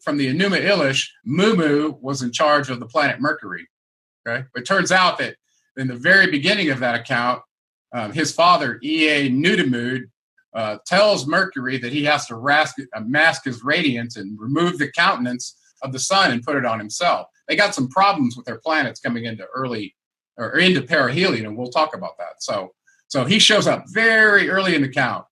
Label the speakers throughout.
Speaker 1: from the Enuma Elish, Mumu was in charge of the planet Mercury. Okay, but it turns out that in the very beginning of that account, his father, Ea Nudimmud, tells Mercury that he has to mask his radiance and remove the countenance of the sun and put it on himself. They got some problems with their planets coming into into perihelion, and we'll talk about that. So he shows up very early in the count.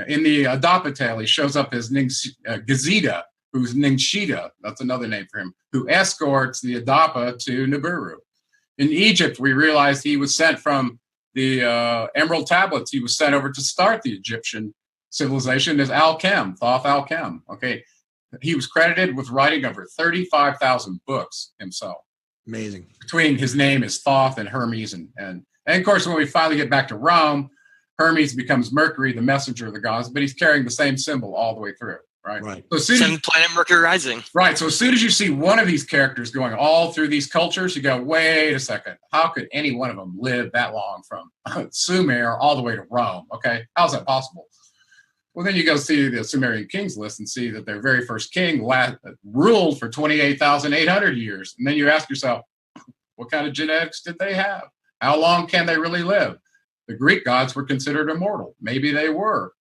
Speaker 1: In the Adapa tale, he shows up as Gazida, who's Ningshita, that's another name for him, who escorts the Adapa to Nibiru. In Egypt, we realized he was sent from the Emerald Tablets. He was sent over to start the Egyptian civilization as Al-Kem, Thoth Al-Kem. Okay, he was credited with writing over 35,000 books himself.
Speaker 2: Amazing. Between
Speaker 1: his name is Thoth and Hermes, and of course, when we finally get back to Rome, Hermes becomes Mercury, the messenger of the gods, but he's carrying the same symbol all the way through. Right.
Speaker 3: So Seven planet Mercury rising.
Speaker 1: Right. So as soon as you see one of these characters going all through these cultures, you go, wait a second. How could any one of them live that long from Sumer all the way to Rome? Okay. How's that possible? Well, then you go see the Sumerian kings list and see that their very first king ruled for 28,800 years. And then you ask yourself, what kind of genetics did they have? How long can they really live? The Greek gods were considered immortal. Maybe they were,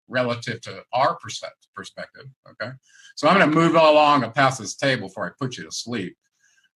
Speaker 1: relative to our perspective, okay? So I'm going to move along and pass this table before I put you to sleep.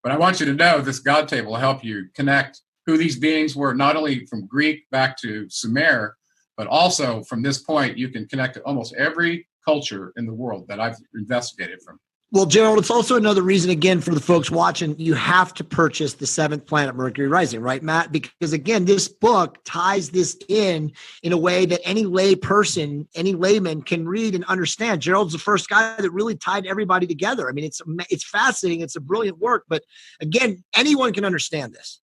Speaker 1: But I want you to know this God table will help you connect who these beings were, not only from Greek back to Sumer, but also from this point, you can connect to almost every culture in the world that I've investigated from.
Speaker 2: Well, Gerald, it's also another reason, again, for the folks watching, you have to purchase the Seventh Planet Mercury Rising, right, Matt? Because, again, this book ties this in a way that any lay person, any layman can read and understand. Gerald's the first guy that really tied everybody together. I mean, it's fascinating. It's a brilliant work. But, again, anyone can understand this.